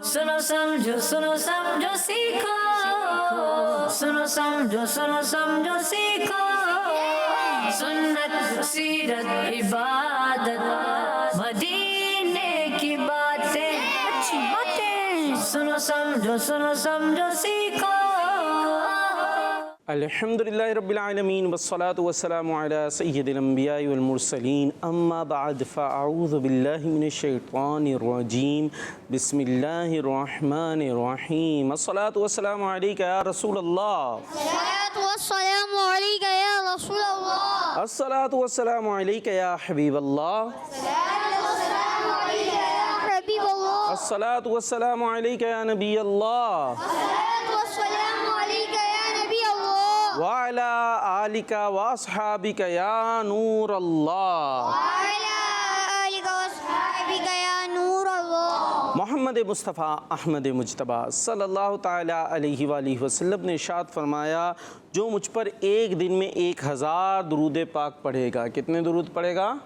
सुनो समझो सीखो, सुनो समझो सीखो, सुन्नत सीरत इबादत मदीने की बातें, अच्छी बातें। सुनो समझो सीखो। अल्हम्दुलिल्लाहि रब्बिल आलमीन वस्सलातु वस्सलामु अला सय्यिदिल अंबियाइ वल मुरसलीन अम्मा बाद फ़अऊज़ु बिल्लाहि मिनश शैतानिर रजीम बिस्मिल्लाहिर रहमानिर रहीम अस्सलातु वस्सलामु अलैका या रसूलल्लाह, अस्सलातु वस्सलामु अलैका या रसूलल्लाह, अस्सलातु वस्सलामु अलैका या हबीबल्लाह, अस्सलातु वस्सलामु अलैका या नबीयल्लाह, व अला आलिका व अस्हाबिका या नूरल्लाह। मोहम्मद मुस्तफ़ा अहमद मुजतबा सल्लल्लाहु ताला अलैहि वसल्लम ने इरशाद फरमाया, जो मुझ पर एक दिन में 1000 दुरूद पाक पढ़ेगा। कितने दुरूद पढ़ेगा?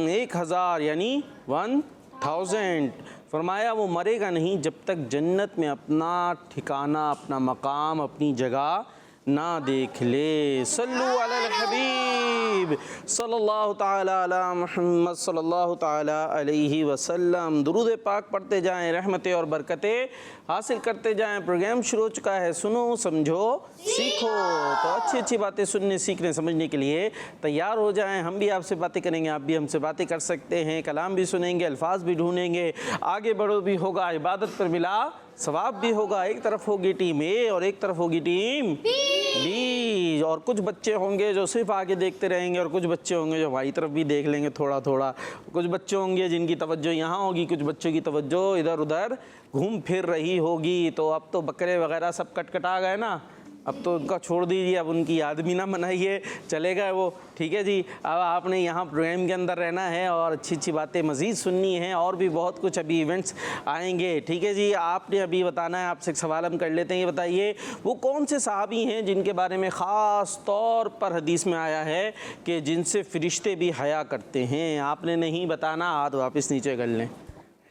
1000 यानी 1000। फरमाया वो मरेगा नहीं जब तक जन्नत में अपना ठिकाना, अपना मकाम, अपनी जगह ना देख ले। सल्लु अलल हबीब सल्लल्लाहु ताला अला मुहम्मद सल्लल्लाहु ताला अलैहि वसल्लम। दुरूद पाक पढ़ते जाएं, रहमतें और बरकतें हासिल करते जाएं। प्रोग्राम शुरू हो चुका है, सुनो समझो सीखो। तो अच्छी अच्छी बातें सुनने, सीखने, समझने के लिए तैयार हो जाएं। हम भी आपसे बातें करेंगे, आप भी हमसे बातें कर सकते हैं। कलाम भी सुनेंगे, अल्फाज भी ढूंढेंगे, आगे बढ़ो भी होगा, इबादत पर मिला सवाब भी होगा। एक तरफ होगी टीम ए और एक तरफ होगी टीम बी। और कुछ बच्चे होंगे जो सिर्फ आगे देखते रहेंगे और कुछ बच्चे होंगे जो हमारी तरफ भी देख लेंगे थोड़ा थोड़ा। कुछ बच्चे होंगे जिनकी तवज्जो यहाँ होगी, कुछ बच्चों की तवज्जो इधर उधर घूम फिर रही होगी। तो अब तो बकरे वगैरह सब कटकटा गए ना, अब तो उनका छोड़ दीजिए, अब उनकी याद भी ना मनाइए, चलेगा वो। ठीक है जी, अब आपने यहाँ प्रोग्राम के अंदर रहना है और अच्छी अच्छी बातें मज़ीद सुननी है। और भी बहुत कुछ अभी इवेंट्स आएंगे। ठीक है जी, आपने अभी बताना है, आपसे एक सवाल हम कर लेते हैं। ये बताइए वो कौन से सहाबी हैं जिनके बारे में ख़ास तौर पर हदीस में आया है कि जिनसे फ़रिश्ते भी हया करते हैं? आपने नहीं बताना, हाथ वापस नीचे कर लें।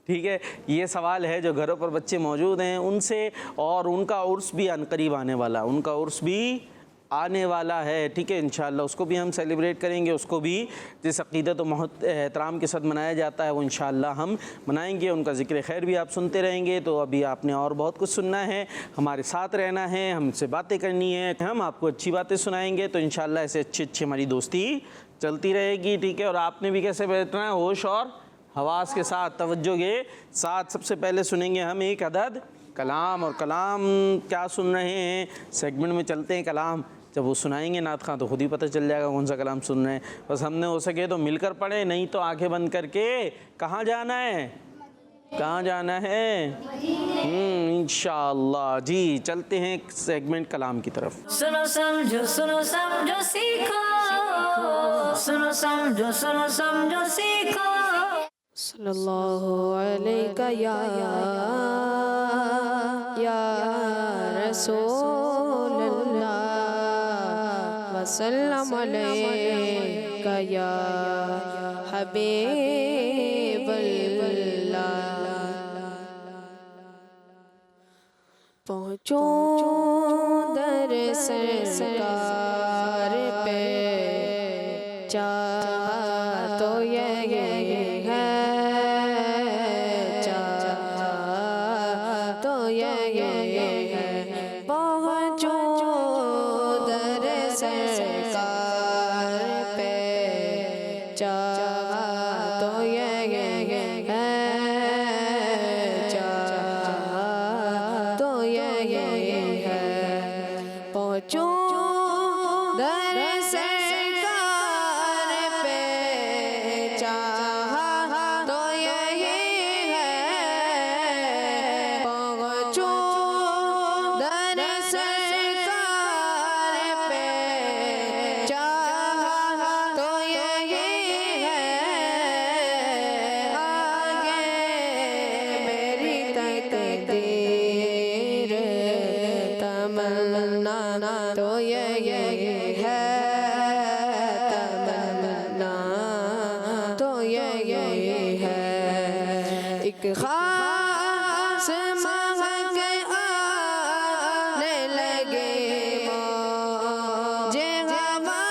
ठीक है, ये सवाल है जो घरों पर बच्चे मौजूद हैं उनसे। और उनका उर्स भी अनकरीब आने वाला, उनका उर्स भी आने वाला है। ठीक है, इंशाअल्लाह उसको भी हम सेलिब्रेट करेंगे। उसको भी जिस अक़ीदत और एहतराम के साथ मनाया जाता है वो इंशाअल्लाह हम मनाएंगे। उनका ज़िक्र खैर भी आप सुनते रहेंगे। तो अभी आपने और बहुत कुछ सुनना है, हमारे साथ रहना है, हमसे बातें करनी है, हम आपको अच्छी बातें सुनाएंगे। तो इंशाअल्लाह ऐसे अच्छी अच्छी हमारी दोस्ती चलती रहेगी। ठीक है, और आपने भी कैसे बैठना है? होश और हवास के साथ, तवज्जो के साथ। सबसे पहले सुनेंगे हम एक अदद कलाम। और कलाम क्या सुन रहे हैं, सेगमेंट में चलते हैं। कलाम जब वो सुनाएंगे नात खां तो खुद ही पता चल जाएगा कौन सा कलाम सुन रहे हैं। बस हमने हो सके तो मिलकर पढ़े, नहीं तो आंखें बंद करके कहाँ जाना है? कहाँ जाना है? इंशाअल्लाह जी। चलते हैं सेगमेंट कलाम की तरफ। सुनो समझो सीखो, सुनो समझो सीखो। सल्लल्लाहु अलैका या रसूलल्लाह वसल्लम अलैका या हबीबल्लाह। पहुँचो दर सरकार पे, चाह तो ये है, चाह तो ये है। पहुँचो दर सरकार पे, चाह तो ये है, चाह तो ये है। पहुँचो दर सरकार से मांग के आने लगे मौजे हवा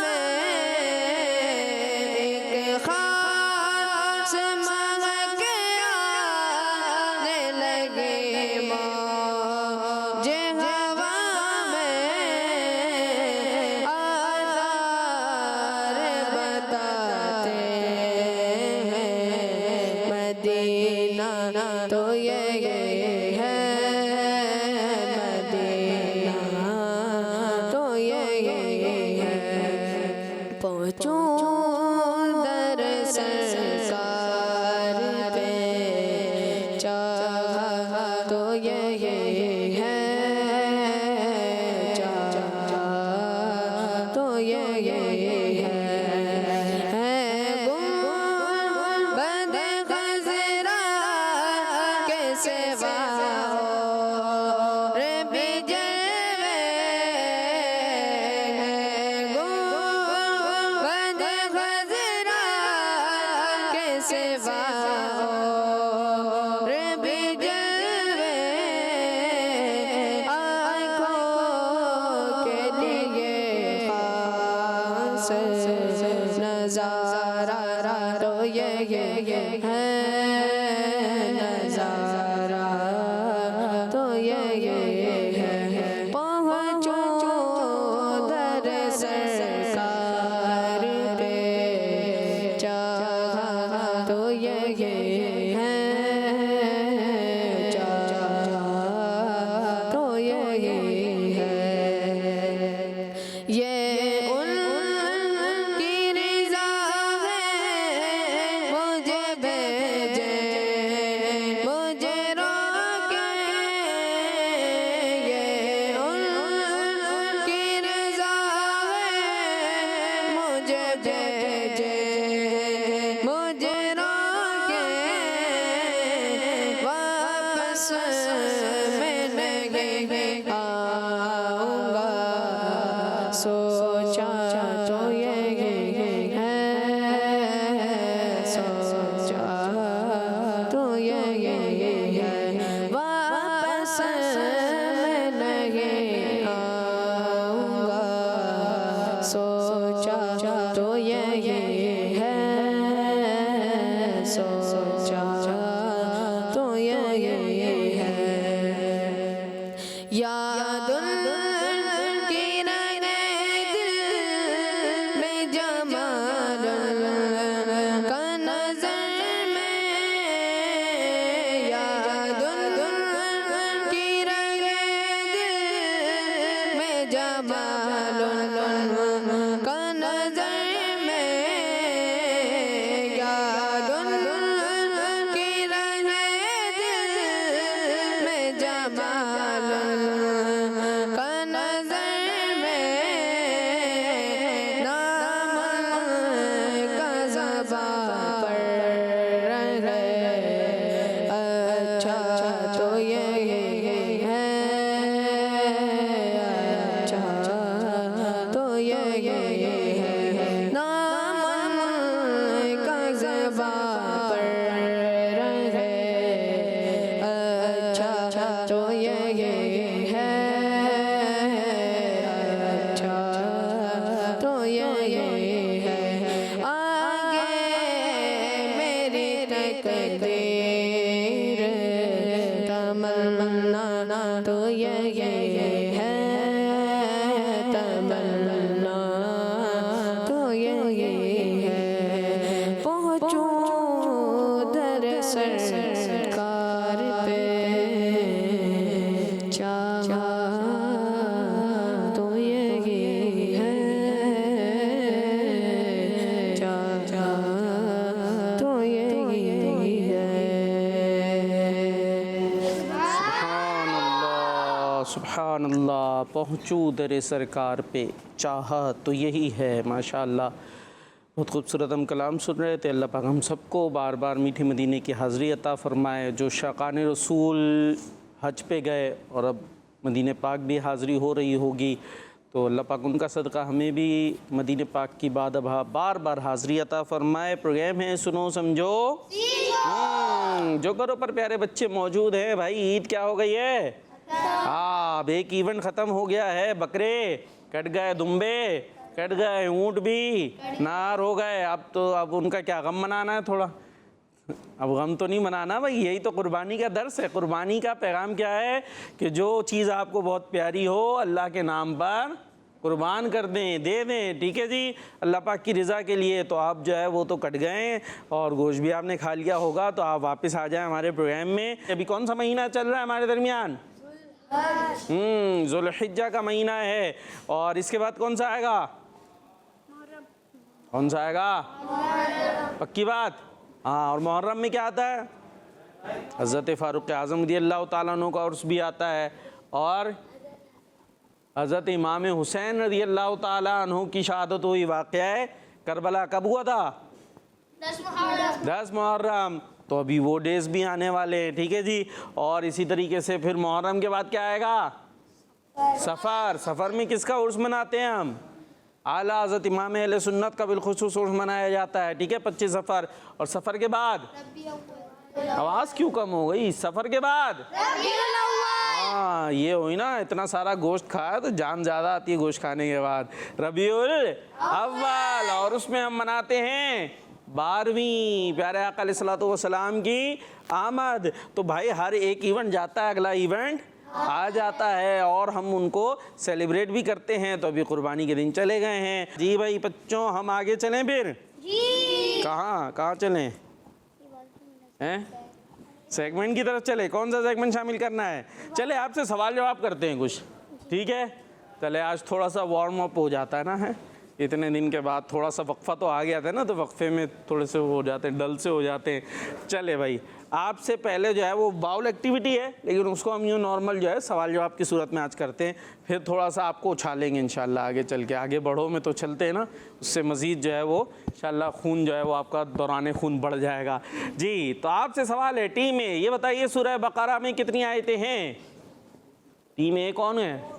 में एक खास मांग के आने लगे मौजे हवा में आसार बताते हैं मदीना तो ये है मदीना तो ये है पहुँचो दर सरकार पे चाहा तो ये है चाहा तो ये है गुंबद खज़रा के सिवा और भी जलवे हैं गुंबद खज़रा के सिवा और भी जलवे आँखों के लिए खास नज़ारा तो ये है नज़ारा तो ये है पहुँचो दर सरकार पे चाहा तो ये है चाहा तो ये है ये उनकी रज़ा है मुझे भेजे मुझे रोके ये उनकी रज़ा है मुझे भेजे मुझे रोके वापस मैं नहीं आऊँगा सोचा तो ये है सोचा तो ये है वापस मैं नहीं आऊँगा सोचा तो ये है सोचा तो ये है यादुल की रहने दिल में जमाल का नजर में यादुल की रहने दिल में जमाल का नजर में यादुल की रहने दिल में जमाल का नजर में नाम का ज़बां पर रहे अच्छा तो ये है अच्छा तो ये है नाम का ज़बां पर रहे अच्छा तो ये है अच्छा तो ये है आगे मेरी तकदीर तमन्ना तो ये है तमन्ना तो ये है पहुँचो दर सरकार पे चाहा तो ये है चाहा तो ये है सुभान अल्लाह पहुँचूँ दर सरकार पे चाहा तो यही है। माशाअल्लाह बहुत खूबसूरत हम कलाम सुन रहे थे। अल्लाह पाक हम सबको बार बार मीठे मदीने की हाज़री अता फ़रमाए। जो शाकान रसूल हज पे गए और अब मदीने पाक भी हाज़री हो रही होगी, तो अल्लाह पाक उनका सदका हमें भी मदीने पाक की बार बार हाज़री अता फ़रमाए। प्रोग्राम है सुनो समझो जो करो पर प्यारे बच्चे मौजूद हैं भाई, ईद क्या हो गई है? अब एक इवेंट ख़त्म हो गया है, बकरे कट गए, दुम्बे कट गए, ऊँट भी नार हो गए। अब उनका क्या गम मनाना है थोड़ा? अब गम तो नहीं मनाना भाई, यही तो कुर्बानी का दर्स है। कुर्बानी का पैगाम क्या है कि जो चीज़ आपको बहुत प्यारी हो अल्लाह के नाम पर कुर्बान कर दें, दे दें, ठीक है जी, अल्लाह पाक की रज़ा के लिए। तो आप जो है वो तो कट गए और गोश्त भी आपने खा लिया होगा, तो आप वापस आ जाएं हमारे प्रोग्राम में। अभी कौन सा महीना चल रहा है हमारे दरमियान? ज़ुल्हिज्जा का महीना है। और इसके बाद कौन सा आएगा? कौन सा आएगा? पक्की बात? हाँ, और मुहर्रम में क्या आता है? हज़रत फ़ारूक आज़म रज़ियल्लाहु ताला अन्हु का उर्स भी आता है, और हज़रत इमाम हुसैन रज़ियल्लाहु ताला अन्हु की शहादत हुई। वाक़या करबला कब हुआ था? 10 मुहर्रम। तो अभी वो डेज़ भी आने वाले हैं, ठीक है जी। और इसी तरीके से फिर मुहर्रम के बाद क्या आएगा? सफ़र। सफ़र में किसका उर्स मनाते हैं हम? आला हज़रत इमाम अहले सुन्नत का बिलखुसूस उर्स मनाया जाता है, ठीक है, 25 सफ़र। और सफ़र के बाद आवाज़ क्यों कम हो गई? सफ़र के बाद हाँ, ये हुई ना, इतना सारा गोश्त खाया तो जान ज़्यादा आती है गोश्त खाने के बाद। रबीउल अव्वल, और उसमें हम मनाते हैं 12वीं प्यारे आका अलैहिस्सलातु वस्सलाम की आमद। तो भाई हर एक इवेंट जाता है, अगला इवेंट आ जाता है, और हम उनको सेलिब्रेट भी करते हैं। तो अभी कुर्बानी के दिन चले गए हैं जी। भाई बच्चों, हम आगे चलें फिर? कहाँ चलें? हैं? सेगमेंट की तरफ चले? कौन सा सेगमेंट शामिल करना है? चले आपसे सवाल जवाब करते हैं कुछ, ठीक है? चले, आज थोड़ा सा वार्म अप हो जाता है ना, है इतने दिन के बाद थोड़ा सा वक्फा तो आ गया था ना, तो वक्फे में थोड़े से हो जाते हैं, डल से हो जाते हैं। चले भाई, आपसे पहले जो है वो बाउल एक्टिविटी है, लेकिन उसको हम यूँ नॉर्मल जो है सवाल जवाब की सूरत में आज करते हैं। फिर थोड़ा सा आपको उछालेंगे इंशाल्लाह आगे चल के। आगे बढ़ो में तो चलते हैं ना, उससे मज़ीद जो है वो इंशाल्लाह खून जो है वो आपका दौरान खून बढ़ जाएगा जी। तो आपसे सवाल है, टीम ए ये बताइए सूरह बकरा में कितनी आयतें हैं? टीम ए कौन है?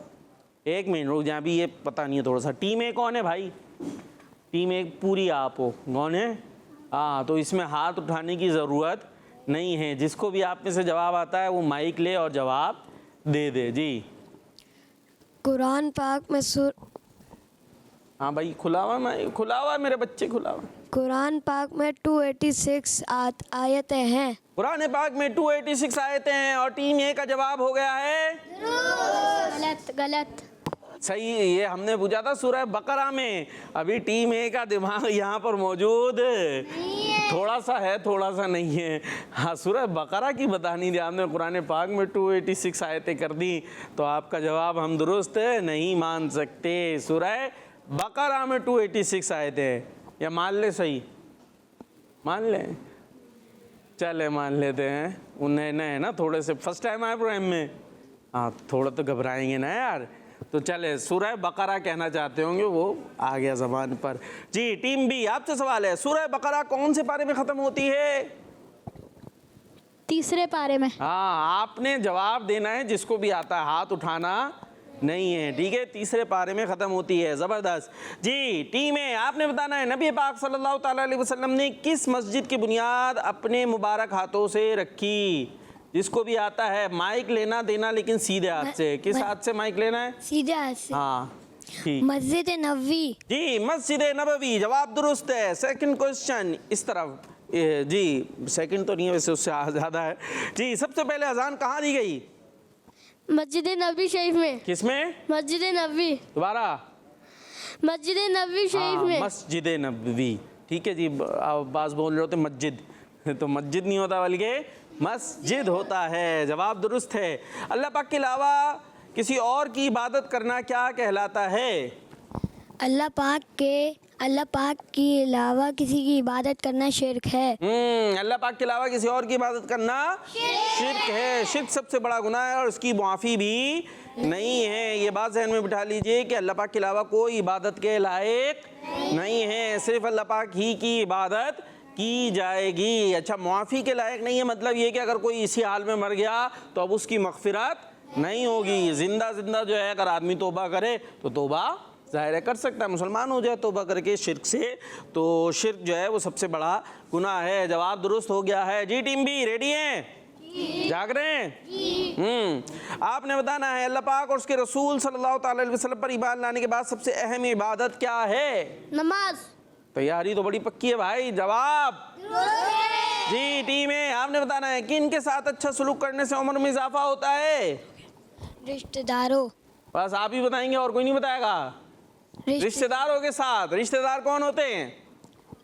एक मिनट रुक जाए, अभी ये पता नहीं है थोड़ा सा। टीम ए कौन है भाई? टीम ए पूरी आप हो, कौन है? हाँ, तो इसमें हाथ उठाने की ज़रूरत नहीं है। जिसको भी आप में से जवाब आता है वो माइक ले और जवाब दे दे जी। कुरान पाक में हाँ भाई, खुला हुआ मेरे बच्चे, खुला हुआ। कुरान पाक में 286 आयतें हैं। कुरान पाक में 286 आयतें हैं, और टीम ए का जवाब हो गया है गलत। सही। ये हमने पूछा था सूरह बकरा में। अभी टीम ए का दिमाग यहाँ पर मौजूद थोड़ा सा है, थोड़ा सा नहीं है। हाँ, सूरह बकरा की बतानी थी आपने, कुरान पाक में 286 आयतें कर दी, तो आपका जवाब हम दुरुस्त नहीं मान सकते। सूरह बकरा में 286 आयतें, या मान ले? सही मान ले? चले मान लेते हैं। वो नए नए है ना, थोड़े से फर्स्ट टाइम आए प्रोग्राम में, हाँ थोड़ा तो घबराएंगे ना यार। तो चले, सूरह बकरा कहना चाहते होंगे, वो आ गया ज़बान पर जी। टीम बी आपसे सवाल है, सूरह बकरा कौन से पारे में ख़त्म होती है? तीसरे पारे में। हाँ, आपने जवाब देना है, जिसको भी आता है हाथ उठाना नहीं है, ठीक है? तीसरे पारे में ख़त्म होती है। ज़बरदस्त जी। टीम ए आपने बताना है, नबी पाक सल्लल्लाहु ताला अलैहि वसल्लम ने किस मस्जिद की बुनियाद अपने मुबारक हाथों से रखी? जिसको भी आता है माइक लेना देना, लेकिन सीधे हाथ से। किस हाथ से माइक लेना है? सीधे हाथ से। हाँ ठीक मस्जिद नबवी जी, मस्जिद नबवी, जवाब दुरुस्त है। सेकंड क्वेश्चन इस तरफ जी, सेकंड तो नहीं है वैसे, उससे ज़्यादा है जी। सबसे पहले अजान कहाँ दी गई? मस्जिद नबवी शरीफ में। किसमें? मस्जिद नबवी। दोबारा? मस्जिद नबवी शरीफ में। मस्जिद नबवी, ठीक है जी। बाज़ बोल रहे होते मस्जिद, तो मस्जिद नहीं होता बल्कि मस्जिद होता है। जवाब दुरुस्त है। अल्लाह पाक के अलावा किसी और की इबादत करना क्या कहलाता है? अल्लाह पाक के अलावा किसी की इबादत करना शिर्क है। अल्लाह पाक के अलावा किसी और की इबादत करना शिर्क है। शिर्क सबसे बड़ा गुनाह है और उसकी मुआफ़ी भी नहीं है। ये बात ज़हन में बिठा लीजिए कि अल्लाह पाक के अलावा कोई इबादत के लायक नहीं है, सिर्फ अल्लाह पाक ही की इबादत की जाएगी। अच्छा, मुआफ़ी के लायक नहीं है मतलब ये कि अगर कोई इसी हाल में मर गया तो अब उसकी मग़फ़िरत नहीं होगी। ज़िंदा जो है अगर आदमी तौबा करे तो तौबा ज़ाहिर है कर सकता है, मुसलमान हो जाए तौबा करके शिर्क से, तो शिर्क जो है वो सबसे बड़ा गुनाह है। जवाब दुरुस्त हो गया है जी। टीम बी रेडी हैं? जाग रहे हैं? आपने बताना है अल्लाह पाक और उसके रसूल सल्लल्लाहु अलैहि वसल्लम पर ईमान लाने के बाद सबसे अहम इबादत क्या है? नमाज। तैयारी तो बड़ी पक्की है भाई। जवाब जी। टीम है, आपने बताना है कि इनके साथ अच्छा सलूक करने से उम्र में इजाफा होता है? रिश्तेदारों। बस आप ही बताएंगे और कोई नहीं बताएगा? रिश्तेदारों के साथ। रिश्तेदार कौन होते हैं?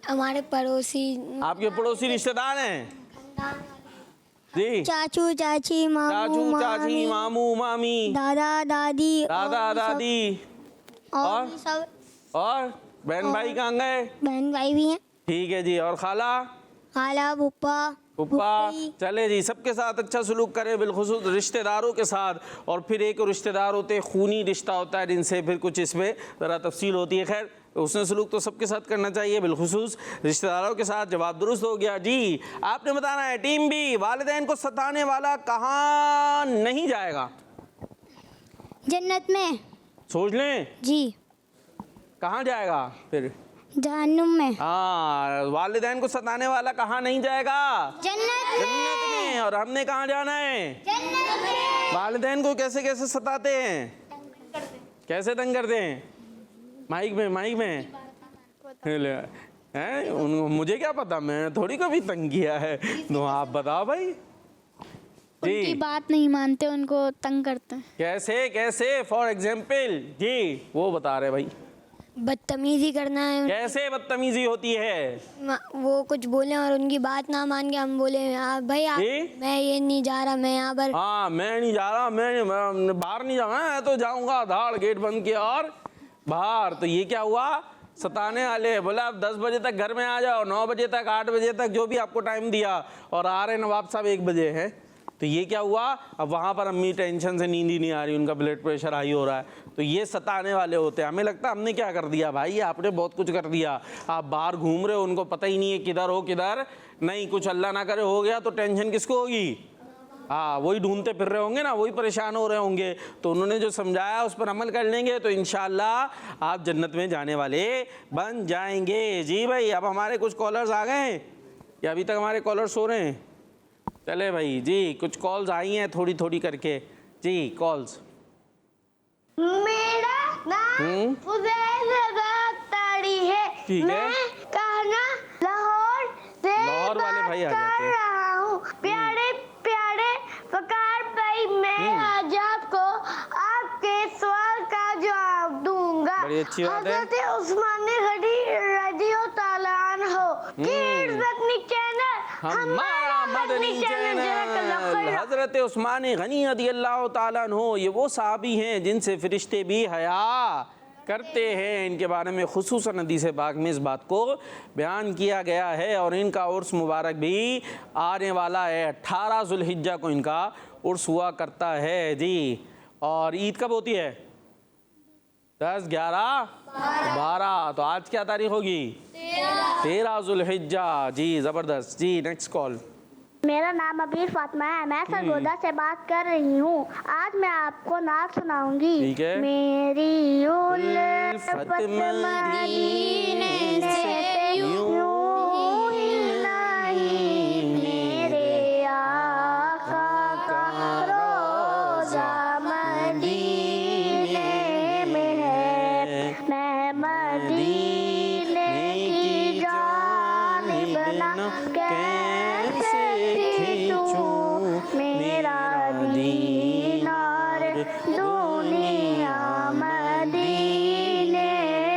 हमारे पड़ोसी। आपके पड़ोसी रिश्तेदार हैं जी? चाचू चाची, मामू चाचू चाची, मामू मामी, दादा दादी, दादा दादी और और? सब। और बहन भाई कहाँ गए? बहन भाई भी हैं। ठीक है जी। और खाला खाला, फूफा, पुप्पा। फूफी। चले जी, सबके साथ अच्छा सलूक करें, बिलखुसूस रिश्तेदारों के साथ। और फिर एक रिश्तेदार होते हैं खूनी रिश्ता होता है जिनसे फिर कुछ इसमें ज़रा तफसील होती है। खैर उसने सलूक तो सबके साथ करना चाहिए, बिलखुसूस रिश्तेदारों के साथ। जवाब दुरुस्त हो गया जी। आपने बताना है टीम बी, वालिदैन को सताने वाला कहाँ नहीं जाएगा? जन्नत में। सोच लें जी। कहाँ जाएगा फिर? जहन्नुम में। हाँ, वालिदैन को सताने वाला कहाँ नहीं जाएगा? जन्नत जन्नत में। और हमने कहाँ जाना है? जन्नत में। वालिदैन को कैसे कैसे सताते हैं? कैसे तंग करते हैं? माइक में हैं उनको मुझे क्या पता, मैं थोड़ी कभी तंग किया है। तो आप बताओ भाई उनकी जी। बात नहीं मानते, उनको तंग करते हैं। कैसे कैसे? फॉर एग्जाम्पल जी वो बता रहे भाई। बदतमीजी करना है। कैसे बदतमीजी होती है? वो कुछ बोले और उनकी बात ना मान के हम बोले भाई जी? मैं ये नहीं जा रहा, मैं यहाँ पर। हाँ, मैं नहीं जा रहा, मैं बाहर नहीं जाऊँगा, मैं तो जाऊँगा धाड़ गेट बंद किया और बाहर। तो ये क्या हुआ? सताने वाले। बोला आप 10 बजे तक घर में आ जाओ, 9 बजे तक, 8 बजे तक, जो भी आपको टाइम दिया, और आ रहे नवाब साहब 1 बजे हैं। तो ये क्या हुआ? अब वहाँ पर अम्मी टेंशन से नींद ही नहीं आ रही, उनका ब्लड प्रेशर हाई हो रहा है। तो ये सताने वाले होते हैं। हमें लगता है हमने क्या कर दिया भाई, आपने बहुत कुछ कर दिया। आप बाहर घूम रहे हो, उनको पता ही नहीं है किधर हो किधर नहीं। कुछ अल्लाह ना करे हो गया तो टेंशन किसको होगी? हाँ, वही ढूंढते फिर रहे होंगे ना, वही परेशान हो रहे होंगे। तो उन्होंने जो समझाया उस पर अमल कर लेंगे तो इंशाअल्लाह आप जन्नत में जाने वाले बन जाएंगे। जी भाई, अब हमारे कुछ कॉलर्स आ गए हैं या अभी तक हमारे कॉलर्स सो रहे हैं? चले भाई जी, कुछ कॉल्स आई हैं थोड़ी थोड़ी करके जी। कॉल्स। मेरा नाम फुज़ैल ताड़ी है। ठीक है। मैं कहना लाहौर से लाहौर वाले भाई आ बात जाते कर हैं। रहा हूँ। प्यारे प्यारे फकार भाई, मैं आज आपको आपके सवाल का जवाब दूंगा। बड़ी अच्छी बात है। हज़रत उस्मान गनी रज़ियल्लाहु ताला अन्हु की इज़्ज़तनी चैनल हमारा मदनी चैनल। हजरत उस्मान गनी रज़ियल्लाहु ताला अन्हु ये वो सहाबी हैं जिनसे फरिश्ते भी हया करते हैं। इनके बारे में खुसूसन हदीस पाक में इस बात को बयान किया गया है। और इनका उर्स मुबारक भी आने वाला है। 18 ज़ुल्हिज्जा को इनका उर्स हुआ करता है जी। और ईद कब होती है? 10, 11, 12। तो आज क्या तारीख होगी? 13 ज़ुल्हिज्जा जी। ज़बरदस्त जी। Next call. मेरा नाम अबीर फातिमा है, मैं सरगोदा से बात कर रही हूँ। आज मैं आपको नात सुनाऊंगी। ठीक है। मेरी उल्फत मदीने से यूं ही नहीं, मेरे आका का रोज़ा मदीने में है। मैं मदीने की जानिब ना कैसे खींचूं, मेरा दीनार दुनिया मदीने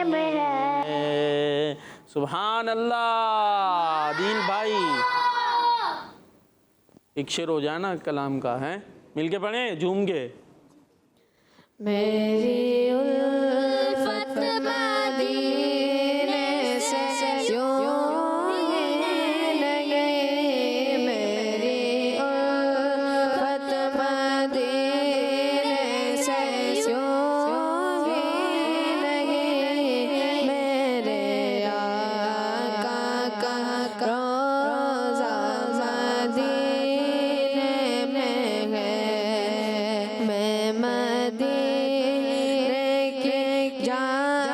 में है। सुभान अल्लाह। दीन भाई एक शेर हो जाए ना कलाम का, है मिलके पढ़े झूम के। मेरी उल्फत मदीने से यूं ही लगे, मेरी उल्फत मदीने से यूं ही लगे, मेरे आका का रोज़ा मदीने में है। मैं मदीने की जान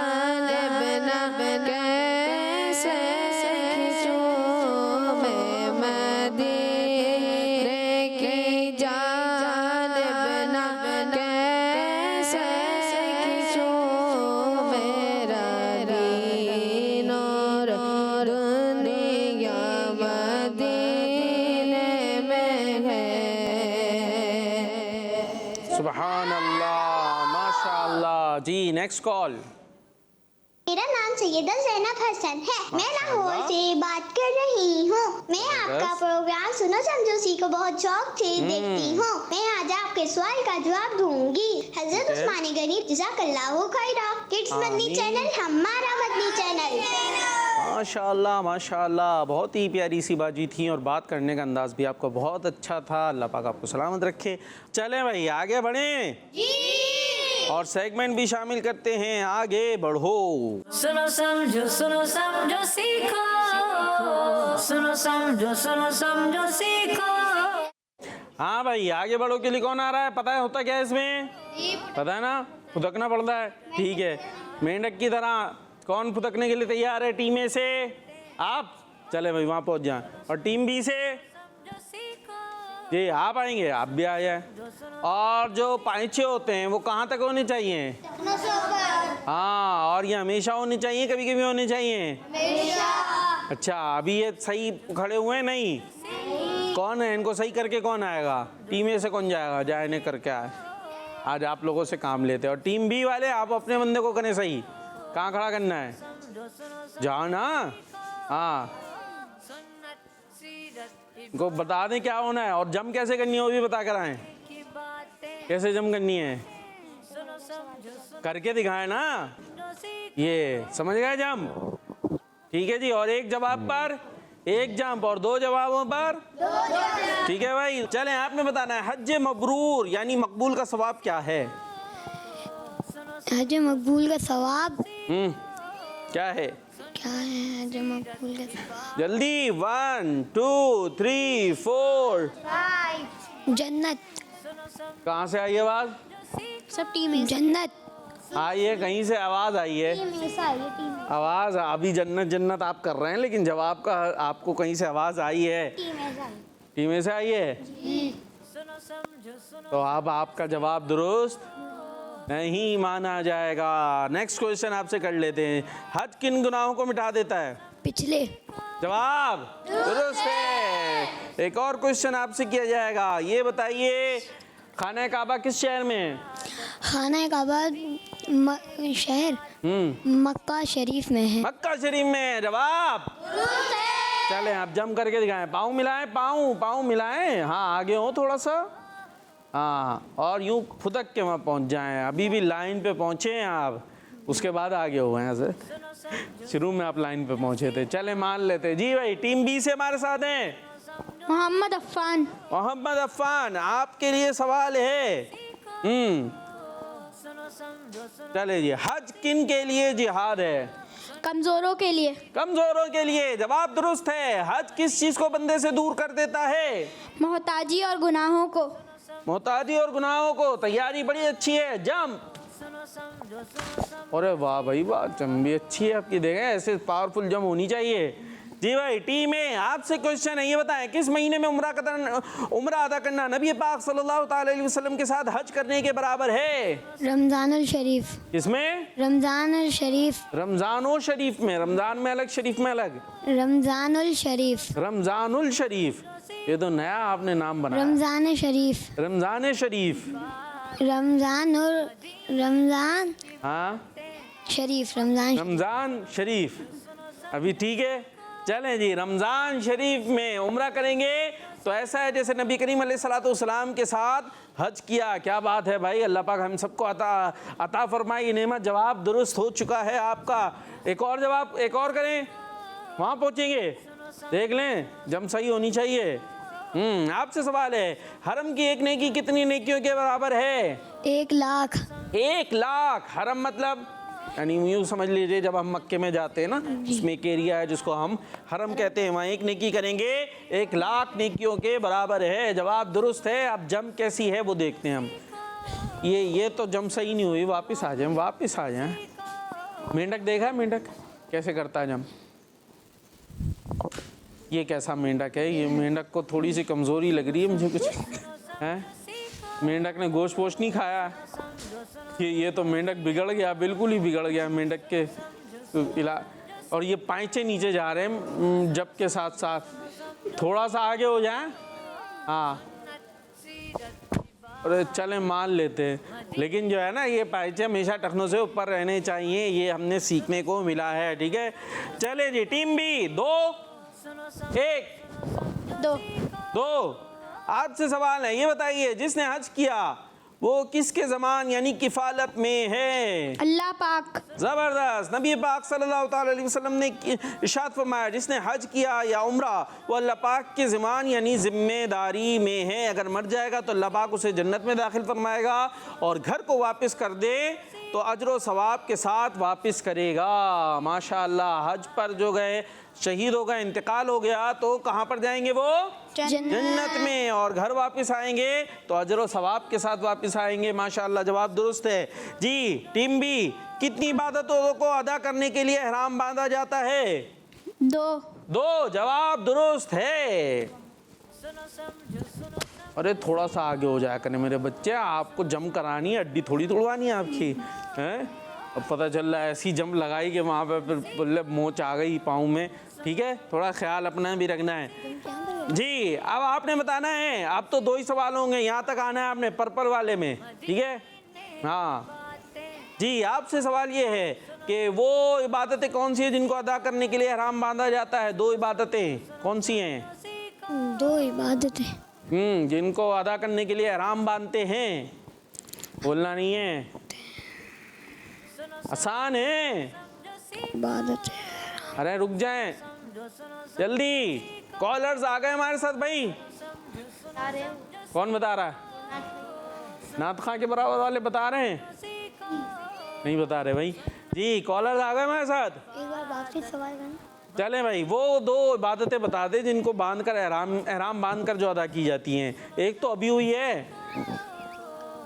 सुभान अल्लाह, माशाअल्लाह। जी नेक्स्ट कॉल। मेरा नाम सैयदा ज़ैनब हसन है। मैं लाहौर से बात कर रही हूँ। मैं आपका प्रोग्राम सुनो समझो सीखो बहुत शौक से देखती हूँ। मैं आज आपके सवाल का जवाब दूंगी। हजरत उस्मान गनी जज़ाकल्लाहु खैरा। किड्स मदनी चैनल हमारा मदनी चैनल। माशाअल्लाह माशाअल्लाह, बहुत ही प्यारी सी बाजी थी और बात करने का अंदाज भी आपका बहुत अच्छा था। अल्लाह पाक आपको सलामत रखे। चलें भाई आगे बढ़ें और सेगमेंट भी शामिल करते हैं। आगे बढ़ो। सुनो समझो सीखो, सुनो समझो सीखो। हाँ भाई आगे बढ़ो के लिए कौन आ रहा है? पता है होता क्या है इसमें? पता है ना, फुदकना पड़ता है। ठीक है, मेंढक की तरह कौन फुदकने के लिए तैयार है टीम ए से? आप चले भाई वहाँ पहुँच जाएं। और टीम बी से जी आप आएंगे, आप भी आ जाए। और जो पाइचे होते हैं वो कहाँ तक होने चाहिए? हाँ, और ये हमेशा होने चाहिए कभी कभी होने चाहिए? अच्छा, अभी ये सही खड़े हुए हैं? नहीं। कौन है इनको सही करके? कौन आएगा टीम ए से? कौन जाएगा? जाए ने करके आए। आज आप लोगों से काम लेते हैं। और टीम बी वाले आप अपने बंदे को करें सही। कहाँ खड़ा करना है? जाओ ना। हाँ, इनको बता दें क्या होना है और जम कैसे करनी है वो भी बता कर आए। कैसे जम करनी है करके दिखाए ना, ये समझ गए जम? ठीक है जी। और एक जवाब पर एक जंप और दो जवाबों पर ठीक है भाई। चलें आपने बताना है हज मबरूर यानी मकबूल का सवाब क्या है? हज मकबूल का सवाब क्या है? क्या है? हज मकबूल का सवाब जल्दी 1 2 3 4। जन्नत। कहाँ से आई आवाज? सब टीम है। जन्नत आई है, कहीं से आवाज आई है। आवाज अभी जन्नत जन्नत आप कर रहे हैं, लेकिन जवाब का आपको कहीं से आवाज आई है। टीम से आई है। तो अब आपका जवाब दुरुस्त नहीं माना जाएगा। नेक्स्ट क्वेश्चन आपसे कर लेते हैं। हज किन गुनाहों को मिटा देता है? पिछले। जवाब दुरुस्त है। एक और क्वेश्चन आपसे किया जाएगा। ये बताइए खाना काबा किस शहर में है? खाना काबा शहर मक्का शरीफ में है। मक्का शरीफ में है। जवाब चलें आप जम करके दिखाएं। पाँव मिलाएं, पाँव मिलाएं। हाँ आगे हो थोड़ा सा। हाँ, और यूं फुदक के वहाँ पहुँच जाएं। अभी भी लाइन पे पहुँचे हैं आप, उसके बाद आगे हो यहाँ से। शुरू में आप लाइन पे पहुँचे थे। चले मान लेते जी भाई। टीम बी से हमारे साथ हैं मोहम्मद अफ़ान। मोहम्मद अफ़ान, आपके लिए सवाल है। चले जी, हज किन के लिए जिहाद है? कमज़ोरों के लिए। कमजोरों के लिए। जवाब दुरुस्त है। हज किस चीज को बंदे से दूर कर देता है? मोहताजी और गुनाहों को। मोहताजी और गुनाहों को। तैयारी बड़ी अच्छी है। जंप। अरे वाह भाई वाह, जंप भी अच्छी है आपकी। देखें ऐसे पावरफुल जंप होनी चाहिए। जी भाई टीम है, आपसे क्वेश्चन है। ये बताएं किस महीने में उम्रा अदा करना नबी पाक सल्लल्लाहु अलैहि वसल्लम के साथ हज करने के बराबर है? रमज़ानुल शरीफ। किसमें? रमज़ानुल शरीफ। रमज़ानुल शरीफ में। रमज़ान में अलग, शरीफ में अलग। रमज़ानुल शरीफ। रमज़ानुल शरीफ, ये तो नया आपने नाम बनाया। रमज़ान शरीफ। रमज़ान शरीफ। रमज़ान हाँ शरीफ। रमज़ान शरीफ। अभी ठीक है। चलें जी, रमज़ान शरीफ में उम्रा करेंगे तो ऐसा है जैसे नबी करीम अलैहिस्सलाम के साथ हज किया। क्या बात है भाई। अल्लाह पाक हम सबको अता फरमाई नेमत। जवाब दुरुस्त हो चुका है आपका। एक और जवाब, एक और करें, वहाँ पहुँचेंगे। देख लें जम सही होनी चाहिए। आपसे सवाल है हरम की एक नेकी कितनी नेकियों के बराबर है? 1 लाख। 1 लाख। हरम मतलब यानी यूँ समझ लीजिए जब हम मक्के में जाते हैं ना, इसमें एक एरिया है जिसको हम हरम कहते हैं, वहाँ एक नेकी करेंगे 1 लाख नेकियों के बराबर है। जवाब दुरुस्त है। अब जम कैसी है वो देखते हैं हम। ये तो जम सही नहीं हुई। वापस आ जाएं। मेंढक देखा है? मेंढक कैसे करता है जम? ये कैसा मेंढक है? ये मेंढक को थोड़ी सी कमज़ोरी लग रही है मुझे कुछ है। मेंढक ने गोश्त वोश्त नहीं खाया। ये तो मेंढक बिगड़ गया, बिल्कुल ही बिगड़ गया मेंढक के इला। और ये पाँचे नीचे जा रहे हैं जब के साथ साथ। थोड़ा सा आगे हो जाए। हाँ और चले मान लेते हैं, लेकिन जो है ना ये पैचे हमेशा टखनों से ऊपर रहने चाहिए, ये हमने सीखने को मिला है। ठीक है, चले जी टीम बी 2 1 2। आपसे सवाल है, ये बताइए जिसने हज किया वो किसके ज़मान यानी किफ़ालत में है? अल्लाह पाक। ज़बरदस्त। नबी पाक सल्लल्लाहु अलैहि वसल्लम ने इरशाद फरमाया जिसने हज किया या उम्रा वो अल्लाह पाक के ज़मान यानी ज़िम्मेदारी में है, अगर मर जाएगा तो अल्लाह पाक उसे जन्नत में दाखिल फरमाएगा और घर को वापस कर दे तो अजर व सवाब के साथ वापस करेगा। माशाअल्लाह, हज पर जो गए शहीद हो गए, इंतकाल हो गया तो कहाँ पर जाएंगे वो? जन्नत में, और घर वापस आएंगे तो अजर व सवाब के साथ वापस आएंगे। माशाअल्लाह, जवाब दुरुस्त है जी। टीम बी, कितनी इबादतों को अदा करने के लिए ihram बांधा जाता है? 2। जवाब दुरुस्त है। अरे थोड़ा सा आगे हो जाया करें मेरे बच्चे, आपको जम करानी है, अड्डी थोड़ी तोड़वानी है आपकी, हैं? अब पता चल रहा है ऐसी जंप लगाई कि वहाँ पे फिर बोले मोच आ गई पाँव में। ठीक है, थोड़ा ख्याल अपना भी रखना है जी। अब आपने बताना है, अब तो 2 ही सवाल होंगे, यहाँ तक आना है आपने पर्पल वाले में। ठीक है, हाँ जी। आपसे सवाल ये है कि वो इबादतें कौन सी हैं जिनको अदा करने के लिए ihram बांधा जाता है? 2 इबादतें कौन सी हैं? 2 इबादतें जिनको अदा करने के लिए ihram बांधते हैं। बोलना नहीं है, आसान है। इबादत। अरे रुक जाएं जल्दी, कॉलर्स आ गए हमारे साथ भाई। कौन बता रहा है? नात खां के बराबर वाले बता रहे हैं? नहीं बता रहे भाई जी। कॉलर्स आ गए हमारे साथ। एक बार वापस सवाल करना। चले भाई, वो 2 इबादतें बता दे जिनको बांध कर ihram बांध कर जो अदा की जाती हैं। एक तो अभी हुई है,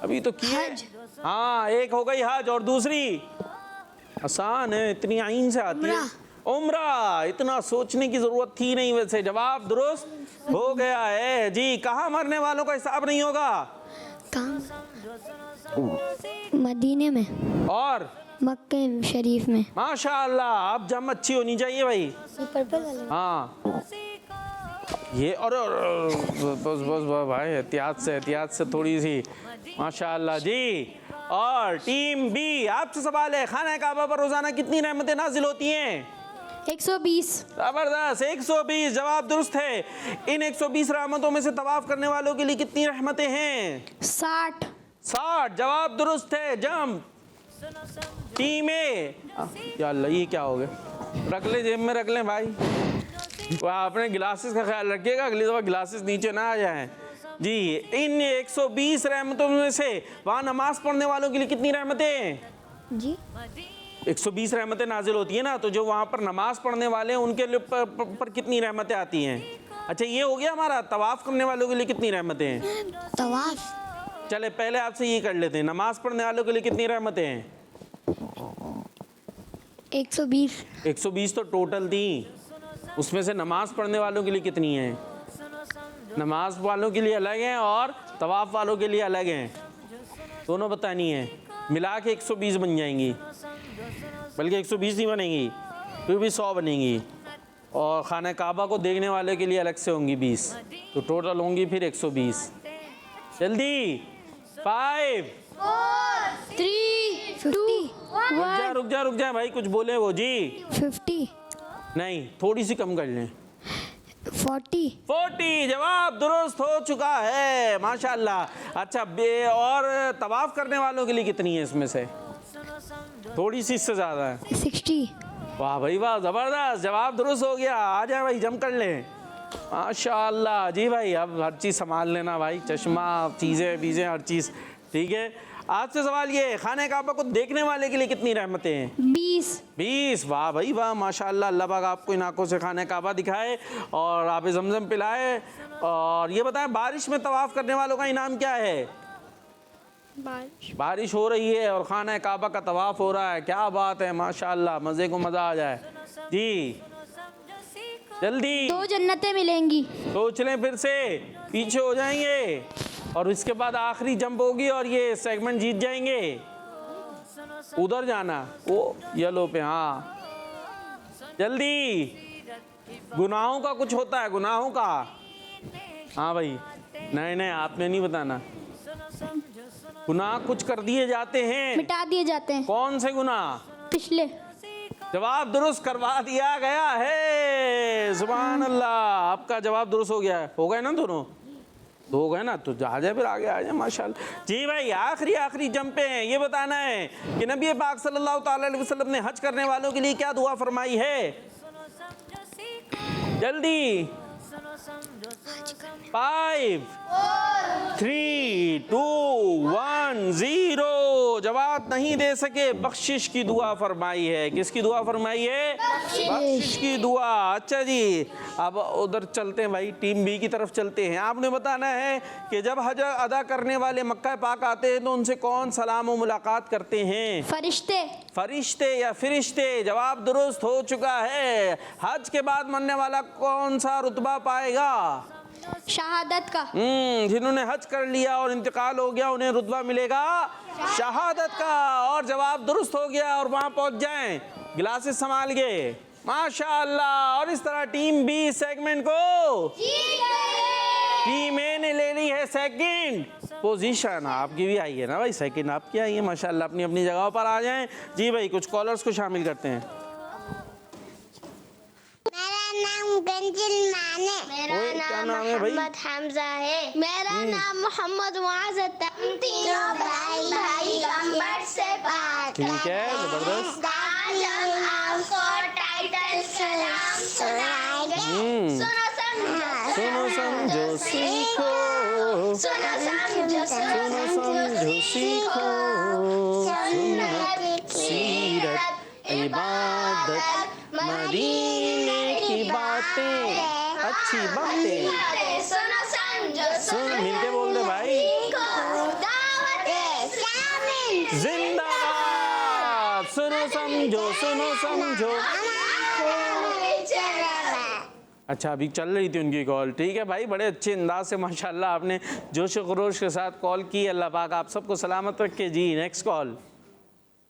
अभी तो की है। हाँ, एक हो गई हज और दूसरी आसान है, इतनी आइन से आती है, उम्रा। इतना सोचने की जरूरत थी नहीं वैसे। जवाब दुरुस्त हो गया है जी। कहाँ मरने वालों का हिसाब नहीं होगा? मदीने में और मक्के शरीफ में। माशाअल्लाह, अब जम अच्छी होनी चाहिए भाई। पर्पल वाले। हाँ ये, और बस भाई, एहतियात से थोड़ी सी। माशाअल्लाह जी। और टीम बी, आपसे सवाल है, खाना काबा पर रोजाना कितनी रहमतें नाजिल होती हैं? 120। जबरदस्त, 120 जवाब दुरुस्त है। इन 120 रहमतों में से तवाफ करने वालों के लिए कितनी रहमतें हैं? 60 जवाब दुरुस्त है। जंप। टीम ए, या अल्लाह ये क्या हो गया? रख ले, जेब में रख लें भाई। वह अपने गिलासेस का ख्याल रखिएगा, अगली दफा गिलासेस नीचे ना आ जाएं जी। इन 120 रहमतों में से वहाँ नमाज पढ़ने वालों के लिए कितनी रहमतें जी? 120 रहमतें नाजिल होती है ना, तो जो वहाँ पर नमाज पढ़ने वाले हैं उनके लिए पर कितनी रहमतें आती हैं? अच्छा ये हो गया हमारा। तवाफ करने वालों के लिए कितनी रहमतें हैं? तवाफ। चले पहले आपसे ये कर लेते हैं, नमाज पढ़ने वालों के लिए कितनी रहमतें हैं? 120। 120 तो टोटल थी, उसमें से नमाज पढ़ने वालों के लिए कितनी हैं? नमाज वालों के लिए अलग हैं और तवाफ वालों के लिए अलग हैं, दोनों बतानी है। मिला के 120 बन जाएंगी, बल्कि 120 नहीं बनेंगी, फिर भी 100 बनेंगी। और खाना काबा को देखने वाले के लिए अलग से होंगी 20, तो टोटल होंगी फिर 120। जल्दी 5 4 3 2 रुक जा भाई, कुछ बोले वो जी। 50 नहीं, थोड़ी सी कम कर लें। 40 जवाब दुरुस्त हो चुका है। माशाअल्लाह। अच्छा और तवाफ करने वालों के लिए कितनी है इसमें से? थोड़ी सी इससे ज़्यादा है, 60। वाह भाई वाह, ज़बरदस्त, जवाब दुरुस्त हो गया। आ जाए भाई, जम कर लें। माशाअल्लाह जी भाई, अब हर चीज़ संभाल लेना भाई, चश्मा, चीज़ें हर चीज़। ठीक है, आपसे सवाल ये है, खाने काबा को देखने वाले के लिए कितनी रहमतें हैं? 20। वाह भाई वाह, माशाअल्लाह। अल्लाह पाक आपको इन आंखों से खाने काबा दिखाए और आप जमजम पिलाए। और ये बताएं, बारिश में तवाफ करने वालों का इनाम क्या है? बारिश हो रही है और खाना काबा का तवाफ हो रहा है, क्या बात है, माशाअल्लाह, मज़े को मज़ा आ जाए जी। जल्दी 2 जन्नतें मिलेंगी। सोच लें, फिर से पीछे हो जाएंगे और इसके बाद आखिरी जंप होगी और ये सेगमेंट जीत जाएंगे। उधर जाना, वो येलो पे। हाँ जल्दी, गुनाहों का कुछ होता है, गुनाहों का। हाँ भाई, नहीं आपने नहीं बताना। गुनाह कुछ कर दिए जाते हैं, मिटा दिए जाते हैं। कौन से गुनाह? पिछले। जवाब दुरुस्त करवा दिया गया है। सुभान अल्लाह, आपका जवाब दुरुस्त हो गया है। हो गए ना दोनों? दो हो गए ना, तो आ जाए फिर आगे आ जाए माशाल्लाह। जी भाई, आखिरी जंप पे हैं। ये बताना है कि नबी पाक सल्लल्लाहु ताला अलैहि वसल्लम ने हज करने वालों के लिए क्या दुआ फरमाई है? जल्दी। 5 3 2 1 0। जवाब नहीं दे सके, बख्शिश की दुआ फरमाई है। किसकी दुआ फरमाई है? बख्शिश की दुआ। अच्छा जी, अब उधर चलते हैं भाई, टीम बी की तरफ चलते हैं। आपने बताना है कि जब हज अदा करने वाले मक्का पाक आते हैं तो उनसे कौन सलाम व मुलाकात करते हैं? फरिश्ते। फरिश्ते या फिरिश्ते। जवाब दुरुस्त हो चुका है। हज के बाद मरने वाला कौन सा रुतबा पाएगा? शहादत का। जिन्होंने हज कर लिया और इंतकाल हो गया उन्हें रुतबा मिलेगा शहादत का। और जवाब दुरुस्त हो गया और वहां पहुंच जाएं गिलासेस संभाल के, माशाअल्लाह। और इस तरह टीम बी सेगमेंट को टीम ए ने ले ली है सेकंड पोजीशन। आपकी भी आई है ना भाई, सेकंड आपकी आई है माशाअल्लाह। अपनी अपनी जगहों पर आ जाएं। जी भाई, कुछ कॉलर्स को शामिल करते हैं। मेरा नाम गंजिल मान है। मेरा नाम मोहम्मद हमजा है। मेरा नाम मोहम्मद मुआज़ है। तीनों भाई पैगंबर से बात। ठीक है, जबरदस्त। आज हम आपको टाइटल सलाम सुनाएंगे। सुनो समझो सीखो। सुनो समझो सीखो। सुन्नत सीरत इबादत मदीने की बातें, अच्छी बातें। सुनो समझो सुन मिलके बोल दे भाई। जिंदाबाद। सुनो समझो। अच्छा, अभी चल रही थी उनकी कॉल। ठीक है भाई, बड़े अच्छे अंदाज से माशाल्लाह आपने जोश खरोश के साथ कॉल की। अल्लाह पाक आप सबको सलामत रखे। जी नेक्स्ट कॉल।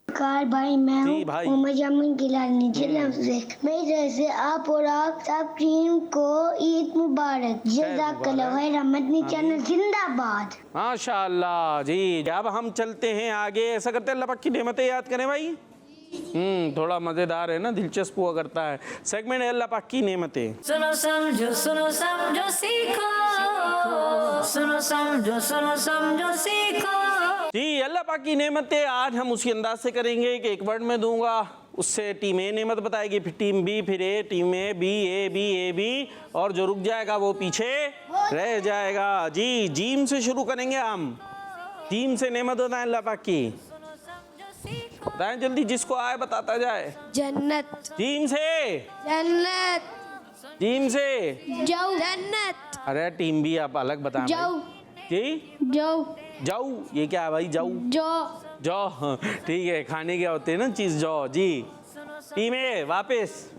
कार भाई, मैं जी भाई। हूँ उमर जामिन गिलानी जिला से। मेरी तरफ से आप और आप सब टीम को ईद मुबारक। जज़ाकल्लाह खैर। मदनी चैनल जिंदाबाद। माशाअल्लाह जी। अब हम चलते हैं आगे। ऐसा करते हैं, अल्लाह पाक की नेमतें याद करें भाई। थोड़ा मजेदार है ना, दिलचस्प हुआ करता है। सेगमेंट है अल्लाह पाक की नेमतें। सुनो समझो सीखो। सुनो समझो सीखो। जी, अल्लाह पाक की नेमतें आज हम उसी अंदाज से करेंगे कि एक वर्ड में दूंगा, उससे टीम ए नेमत बताएगी, फिर टीम बी, फिर A, team A B, A B, और जो रुक जाएगा वो पीछे रह जाएगा। जी, जीम से शुरू करेंगे हम। जीम से नेमत बताएं अल्लाह पाक की। बताएं जल्दी, जिसको आए बताता जाए। जन्नत। जीम से। जन्नत। जीम से। जाओ। जन्नत। अरे टीम बी आप अलग बताएं जाओ। भाई। जी जाओ। जाऊ, ये क्या है भाई? जाऊ जौ, हाँ, ठीक है, खाने के होते हैं ना चीज, जौ। जी, टीम ए वापस,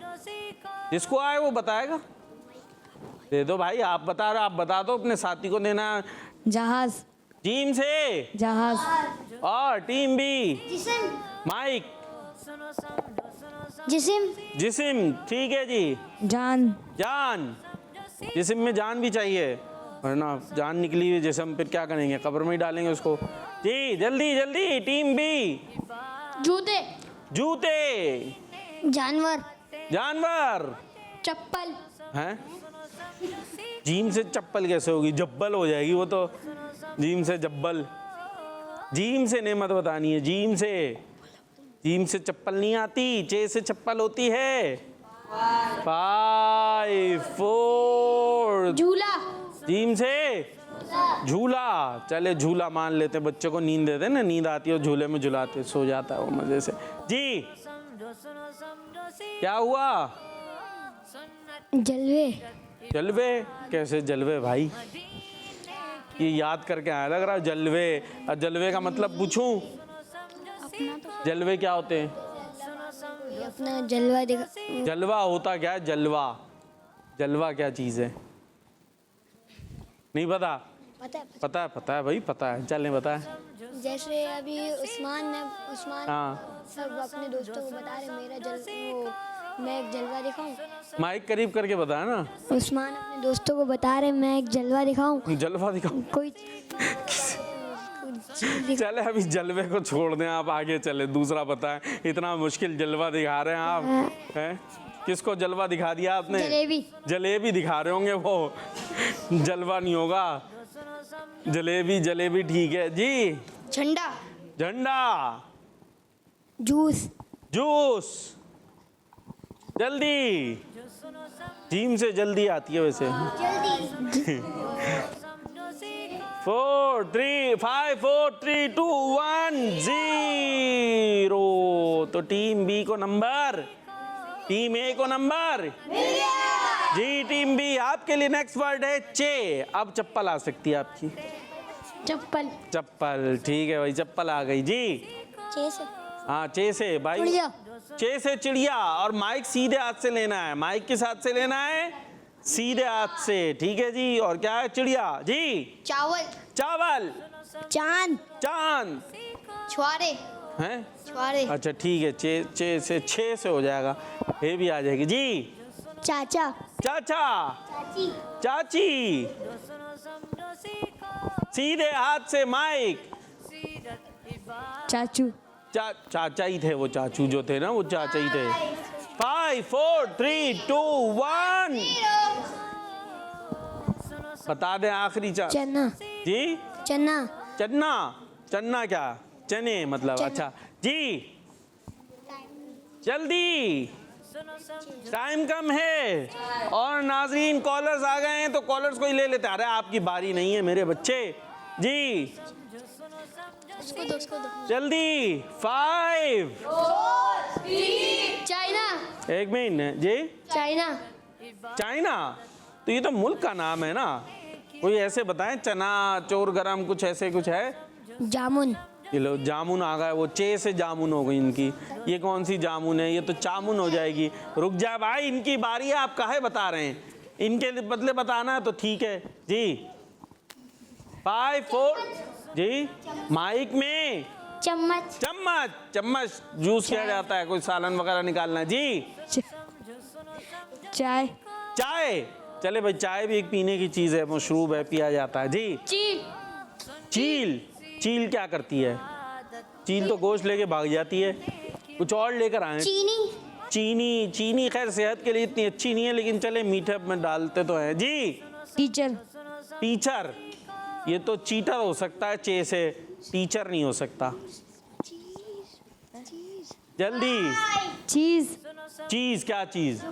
जिसको आए वो बताएगा। दे दो भाई, आप बता रहे, आप बता दो, अपने साथी को देना। जहाज। टीम से जहाज। और टीम बी माइक। जिस्म, ठीक है जी। जान। जान, जिस्म में जान भी चाहिए, वरना जान निकली हुई जिस्म फिर क्या करेंगे? कब्र में ही डालेंगे उसको। जी जल्दी टीम बी। जूते। जूते। जानवर। जानवर। चप्पल। हैं? जीम से चप्पल कैसे होगी? जब्बल हो जाएगी वो तो। जीम से जब्बल। जीम से नेमत बतानी है। जीम से चप्पल नहीं आती, चे से चप्पल होती है। 5 4। झूला। जीम से झूला। चले झूला मान लेते, बच्चों को नींद देते ना, नींद आती है और झूले में झुलाते, सो जाता है वो मजे से। जी, क्या हुआ? जलवे। कैसे जलवे भाई? ये याद करके आया लग रहा है, जलवे। और जलवे का मतलब पूछूं? जलवे क्या होते हैं? अपना जलवा दिखा। जलवा होता क्या है? जलवा क्या चीज है? नहीं पता? पता है भाई, पता है। चलें बताएं। जैसे अभी उस्मान हाँ, सब अपने दोस्तों को बता रहे मैं एक जलवा दिखाऊं। माइक करीब करके बताया ना। उस्मान अपने दोस्तों को बता रहे मैं एक जलवा दिखाऊं। जलवा दिखाऊं? कोई चले अभी जलवे को छोड़ दें, आप आगे चले, दूसरा बताएं। इतना मुश्किल जलवा दिखा रहे हैं आप, हैं? किसको जलवा दिखा दिया आपने? जलेबी। जलेबी दिखा रहे होंगे वो, जलवा नहीं होगा। जलेबी जलेबी ठीक है जी। झंडा। झंडा। जूस। जूस। जल्दी। जीम से जल्दी आती है वैसे। 4 3 5 4 3 2 1 0। तो टीम बी को नंबर, टीम ए को नंबर जी। टीम बी, आपके लिए नेक्स्ट वर्ड है चे। अब चप्पल आ सकती है आपकी। चप्पल। चप्पल ठीक है भाई, चप्पल आ गई जी। हाँ चे से भाई। चिड़िया। चे से चिड़िया। और माइक सीधे हाथ से लेना है। माइक किस हाथ से लेना है? सीधे हाथ से, ठीक है जी। और क्या है? चिड़िया जी। चावल। चावल। चांद। चांद। छुआरे। हैं? छुआरे। अच्छा ठीक है, चे से 6 से हो जाएगा, ये भी आ जाएगी जी। चाचा। चाचा। चाची। सीधे हाथ से माइक। चाचू। चाचा ही थे वो, चाचू जो थे ना वो चाचा ही थे। 5 4 3 2 1। बता दें आखिरी चना। जी। चना। चन्ना। चन्ना क्या? चने मतलब। अच्छा जी, जल्दी, टाइम कम है। और नाजरीन कॉलर्स आ गए हैं तो कॉलर्स को ही ले लेते। अरे आपकी बारी नहीं है मेरे बच्चे जी। उसको दो। जल्दी। 5 चाइना। एक मिनट जी। चाइना। चाइना तो ये तो मुल्क का नाम है ना, कोई ऐसे बताएं। चना चोर गरम कुछ ऐसे कुछ है। जामुन। ये लो जामुन आ गए, वो चे से जामुन हो गई इनकी। ये कौन सी जामुन है? ये तो चामुन हो जाएगी। रुक जा भाई, इनकी बारी है, आप काहे बता रहे हैं? इनके बदले बताना है तो ठीक है जी। 5 4 जी। माइक में चम्मच। चम्मच। चम्मच जूस किया जाता है, कोई सालन वगैरह निकालना है जी। चाय। चाय। चले भाई, चाय भी एक पीने की चीज है, मशरूब है, पिया जाता है जी। चील। चील। चील क्या करती है? चील तो गोश्त लेके भाग जाती है। कुछ और लेकर आए। चीनी। चीनी। चीनी खैर सेहत के लिए इतनी अच्छी नहीं है, लेकिन चले मीठे में डालते तो हैं जी। टीचर। टीचर। ये तो चीटर हो सकता है चे से, टीचर नहीं हो सकता। जल्दी। चीज। चीज क्या चीज?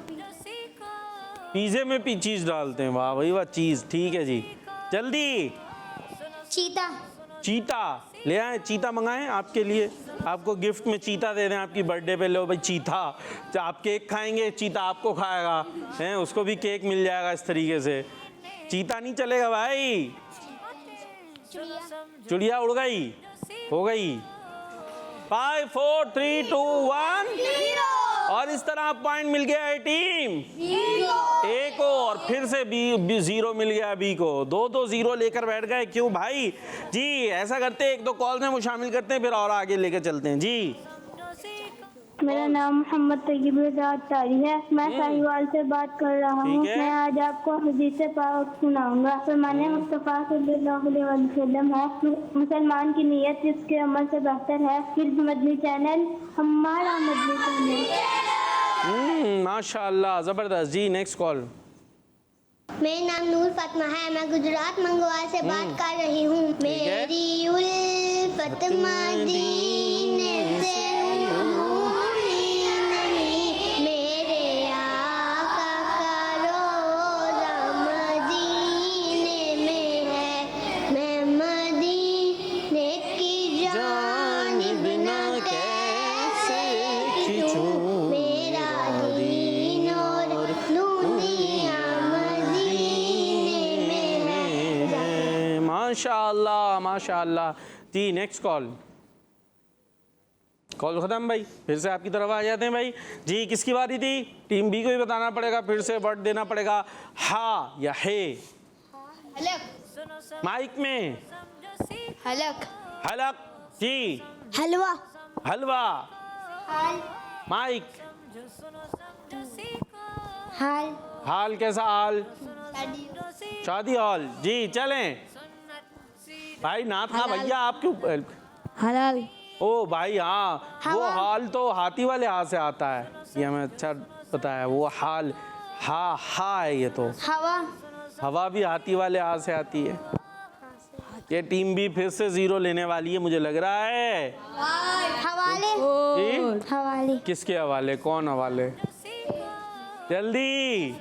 पिज्जे में भी चीज डालते हैं। वाह भाई वाह, चीज ठीक है जी। जल्दी। चीता। चीता ले आए, चीता मंगाएं आपके लिए, आपको गिफ्ट में चीता दे दें आपकी बर्थडे पे। लो भाई चीता, आप केक खाएंगे, चीता आपको खाएगा, हैं? उसको भी केक मिल जाएगा इस तरीके से। चीता नहीं चलेगा भाई। चिड़िया उड़ गई, हो गई। 5 4 3 2 1। और इस तरह पॉइंट मिल गया है टीम ए को, और फिर से बी 0 मिल गया बी को। 2 0 लेकर बैठ गए। क्यों भाई जी? ऐसा करते हैं, 1-2 कॉल में वो शामिल करते हैं, फिर और आगे लेकर चलते हैं जी। मेरा नाम मोहम्मद तैयब रज़ा तारी है। मैं साहिवाल से बात कर रहा हूँ। ठीक है। मैं आज आपको हदीस पाक सुनाऊंगा। फरमाने मुस्तफ़ा सल्लल्लाहु अलैहि वसल्लम है, मुसलमान की नीयत इसके अमल से बेहतर है। फिर मदनी चैनल हमारा मदनी चैनल। माशाल्लाह ज़बरदस्त जी। Next call. मेरा नाम नूर फातिमा है। मैं गुजरात मंगवार से बात कर रही हूँ। मेरी उल्फत मदीने से माशाअल्लाह माशाअल्लाह जी। Next call. कॉल खत्म भाई, फिर से आपकी तरफ आ जाते हैं भाई जी। किसकी बारी थी? टीम बी को ही बताना पड़ेगा, फिर से वर्ड देना पड़ेगा। हा या हे। हलक। माइक में हलक। हलक जी। हलवा। हलवा। माइक। हाल। हाल कैसा हाल? शादी हॉल जी। चलें भाई नाथ खा भैया आप क्यों हलाल। ओ भाई हाँ, वो हाल तो हाथी वाले हाथ से आता है, ये हमें अच्छा पता है। वो हाल हा है ये तो। हवा। हवा भी हाथी वाले हाथ से आती है। ये टीम भी फिर से 0 लेने वाली है मुझे लग रहा है। हवाले। जी? हवाले। किसके हवाले? कौन हवाले? जल्दी,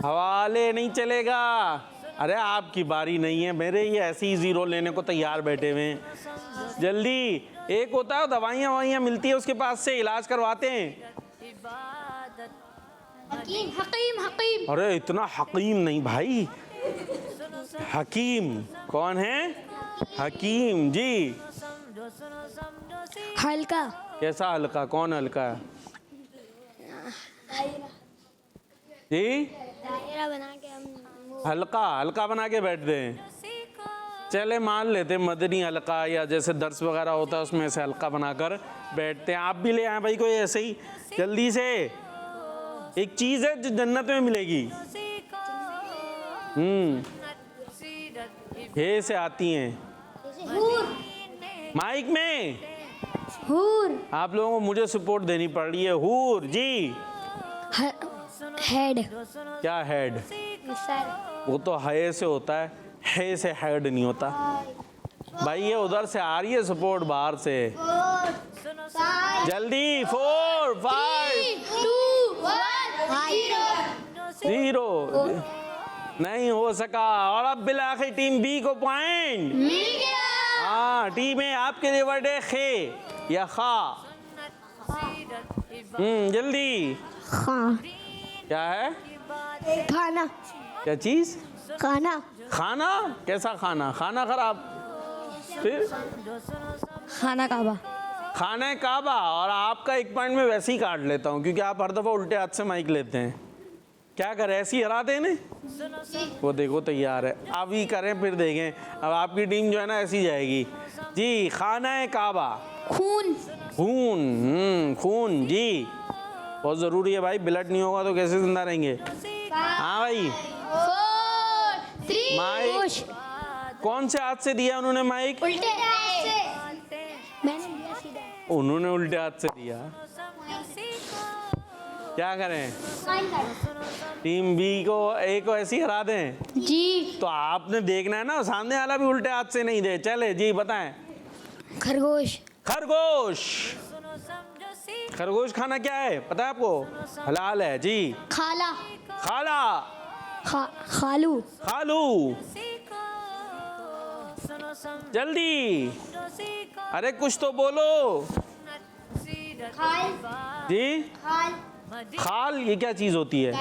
हवाले नहीं चलेगा। अरे आपकी बारी नहीं है, मेरे ये ऐसे ही 0 लेने को तैयार बैठे हुए हैं। जल्दी, एक होता है दवाइयाँ ववाइयाँ मिलती है उसके पास से इलाज करवाते हैं। हकीम। अरे इतना हकीम नहीं भाई, हकीम। कौन है? हकीम जी। हल्का। कैसा हल्का? कौन हल्का है जी? दायरा बना के हम हल्का बना के बैठते हैं। चले मान लेते मदनी हल्का, या जैसे दर्स वगैरह होता है उसमें से हल्का बनाकर बैठते हैं। आप भी ले आए भाई कोई ऐसे ही जल्दी से। एक चीज है जो जन्नत में मिलेगी। हे से आती हैं माइक में। हूर। आप लोगों को मुझे सपोर्ट देनी पड़ रही है। हूर जी। हेड। क्या हेड? वो तो है से होता है, है से हेड नहीं होता भाई। ये उधर से आ रही है सपोर्ट बाहर से। जल्दी 4 5 2 1 0 नहीं हो सका। और अब बिलाखिर टीम बी को पॉइंट मिल गया। हाँ, टीम ए आपके लिए वर्ड है खे या खा। जल्दी। हाँ। क्या है? खाना। क्या चीज? खाना। खाना? कैसा खाना? खाना खराब। फिर खाना काबा। खाना है काबा। और आपका एक पॉइंट में वैसे ही काट लेता हूँ क्योंकि आप हर दफ़ा उल्टे हाथ से माइक लेते हैं। क्या करें, ऐसी हरा देने? वो देखो तैयार है। अब ही करें फिर देखें। अब आपकी टीम जो है ना ऐसी जाएगी जी। खाना है काबा। खून। खून। खून जी बहुत ज़रूरी है भाई। ब्लड नहीं होगा तो कैसे जिंदा रहेंगे? हाँ भाई। 4 3 माइक कौन से हाथ से दिया उन्होंने माइक? उल्टे हाथ से। मैंने दिया सीधा। उन्होंने उल्टे हाथ से दिया। क्या करें? टीम बी को ए को ऐसी हरा दें जी। तो आपने देखना है ना सामने वाला भी उल्टे हाथ से नहीं दे। चले जी बताएं। खरगोश। खरगोश। खरगोश खाना क्या है पता है आपको? हलाल है जी। खाला। खाला। खालू। खालू। जल्दी, अरे कुछ तो बोलो जी। खाल ये क्या चीज होती है?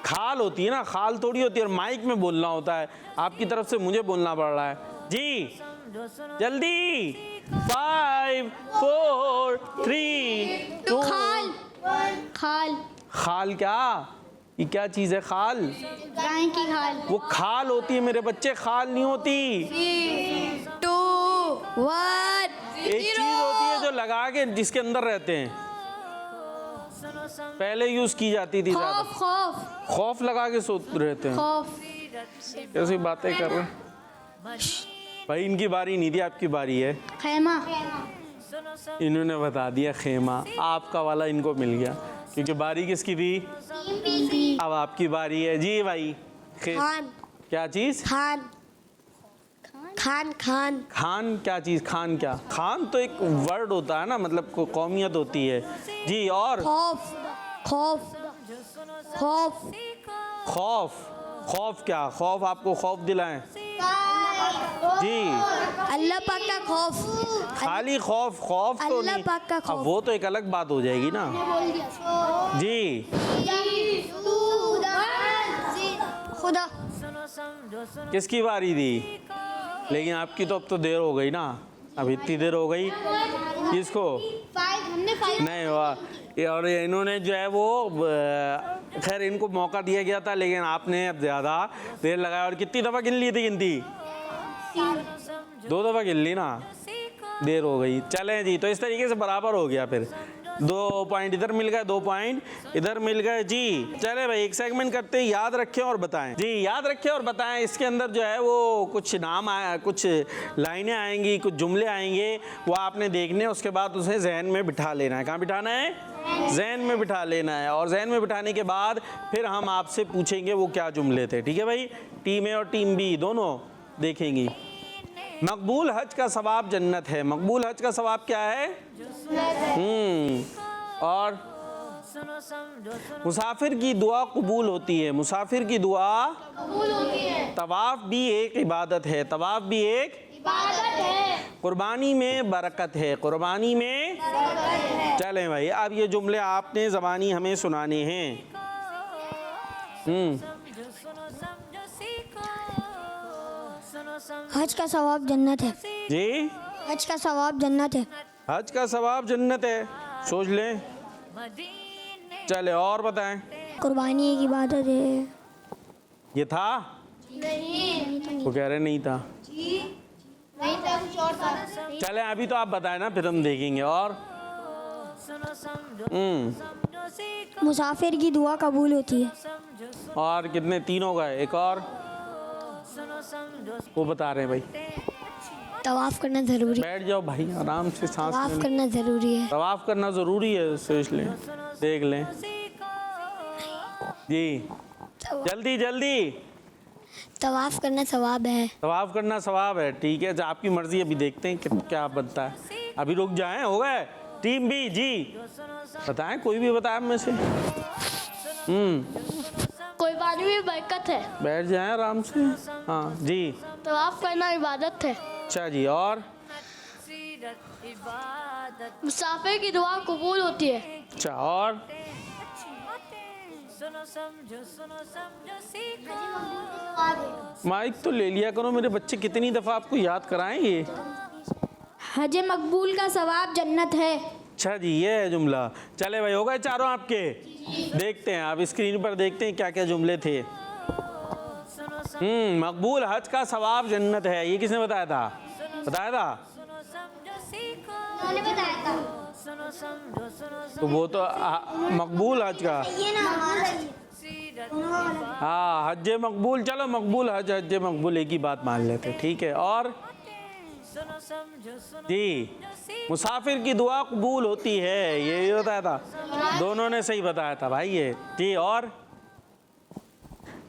खाल होती है ना, खाल थोड़ी होती है। और माइक में बोलना होता है, आपकी तरफ से मुझे बोलना पड़ रहा है जी। जल्दी 5 4 3 2 खाल। खाल। खाल क्या? ये क्या चीज है खाल? गाय की खाल। वो खाल होती है मेरे बच्चे, खाल नहीं होती। 3 2 1 एक चीज होती है जो लगा के जिसके अंदर रहते हैं, पहले यूज की जाती थी ज्यादा। खौफ। खौफ लगा के सो रहते हैं। खौफ। कैसी बातें कर रहे हैं भाई? इनकी बारी नहीं थी, आपकी बारी है। खैमा। इन्होंने बता दिया खेमा। आपका वाला इनको मिल गया क्योंकि बारी किसकी थी? अब आपकी बारी है जी भाई। खान। क्या चीज? खान। खान। खान। खान क्या चीज? खान क्या? खान तो एक वर्ड होता है ना, मतलब कौमियत होती है जी। और खौफ। खौफ। खौफ। खौफ। खौफ क्या? खौफ आपको खौफ दिलाएं जी। अल्लाह पाक का खौफ। खाली खौफ? खौफ तो अल्लाह नहीं। पाक का खौफ। अब वो तो एक अलग बात हो जाएगी ना जी। खुदा। किसकी बारी थी? लेकिन आपकी तो अब तो देर हो गई ना, अब इतनी देर हो गई। किसको? नहीं हुआ। और इन्होंने जो है वो खैर इनको मौका दिया गया था, लेकिन आपने अब ज़्यादा देर लगाया। और कितनी दफ़ा गिन ली थी? गिनती 2 दफ़ा गिन ली ना, देर हो गई। चलें जी, तो इस तरीके से बराबर हो गया। फिर 2 पॉइंट इधर मिल गए, 2 पॉइंट इधर मिल गए जी। चले भाई एक सेगमेंट करते हैं, याद रखें और बताएं जी, याद रखें और बताएं। इसके अंदर जो है वो कुछ नाम आया, कुछ लाइनें आएंगी, कुछ जुमले आएंगे, वो आपने देखने, उसके बाद उसे जहन में बिठा लेना है। कहाँ बिठाना है? जहन में बिठा लेना है। और जहन में बिठाने के बाद फिर हम आपसे पूछेंगे वो क्या जुमले थे, ठीक है भाई। टीम ए और टीम बी दोनों देखेंगी। मकबूल हज का सवाब जन्नत है। मकबूल हज का सवाब क्या है? और मुसाफिर की दुआ कबूल होती है। मुसाफिर की दुआ कबूल होती है। तवाफ भी एक इबादत है। तवाफ भी एक इबादत है। कुर्बानी में बरकत है। कुर्बानी में बरकत है। चलें भाई, अब ये जुमले आपने ज़बानी हमें सुनाने हैं। हज का सवाब जन्नत है जी, हज का सवाब जन्नत है। हज का सवाब जन्नत है, सोच लें। चले और बताएं। कुर्बानी एक इबादत है। ये था? वो कह रहे नहीं था। नहीं था, कुछ और था। चले अभी तो आप बताएं ना, फिर हम देखेंगे। और मुसाफिर की दुआ कबूल होती है। और कितने? 3 हो गए। एक और वो बता रहे हैं भाई। तवाफ करना जरूरी, बैठ जाओ भाई, आराम से सांस तवाफ लें। करना जरूरी है। तवाफ करना ज़रूरी है, सोच लें, देख लें जी। जल्दी जल्दी। तवाफ करना सवाब है। तवाफ करना सवाब है, ठीक है। जो आपकी मर्जी, अभी देखते हैं कि क्या बनता है। अभी रुक जाएं, हो गए। टीम बी जी बताएं, कोई भी बताए में से। कुर्बानी में बरकत है। बैठ जाएं आराम से। हाँ जी। तवाफ करना इबादत है। अच्छा जी। और मुसाफिर की दुआ कबूल होती है। अच्छा, और माइक तो ले लिया करो मेरे बच्चे, कितनी दफ़ा आपको याद कराएं ये। हज मकबूल का सवाब जन्नत है। अच्छा जी, ये है जुमला। चले भाई, हो गए चारों आपके। देखते हैं, आप स्क्रीन पर देखते हैं क्या क्या जुमले थे। मकबूल हज का सवाब जन्नत है, ये किसने बताया था? बताया था? उन्होंने बताया था। तो वो तो मकबूल हज का, ये ना हमारा हाँ हज मकबूल। चलो मकबूल हज, हज मकबूल एक ही बात मान लेते, ठीक है। और जी, मुसाफिर की दुआ कबूल होती है, ये बताया था। दोनों ने सही बताया था भाई ये जी। और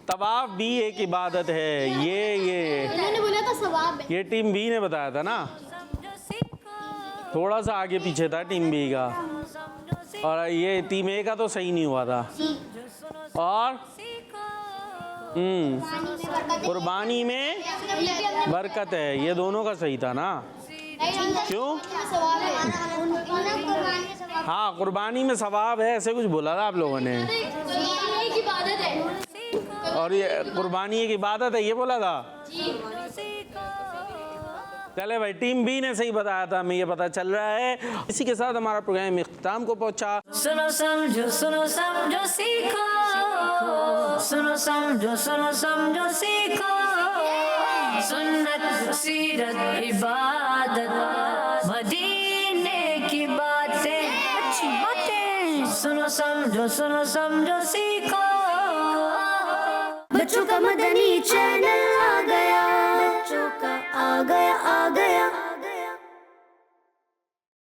तवाफ भी एक इबादत है, ये उन्होंने बोला था सवाब है। ये टीम बी ने बताया था ना। थोड़ा सा आगे पीछे था टीम बी का, और ये टीम ए का तो सही नहीं हुआ था। और कुर्बानी में बरकत है, ये दोनों का सही था ना। क्यों? हाँ, कुर्बानी में सवाब है, ऐसे कुछ बोला था आप लोगों ने। और ये कुर्बानी एक इबादत है, ये बोला था। चले भाई, टीम बी ने सही बताया था, हमें ये पता चल रहा है। इसी के साथ हमारा प्रोग्राम इख्तिताम को पहुंचा। सुनो समझो सीखो, सुनो समझो सीखो। सुन्नत सीरत इबादत मदीने की बातें, अच्छी बातें। सुनो समझो सीखो। बच्चों का मदनी चैनल आ गया, बच्चों का आ गया।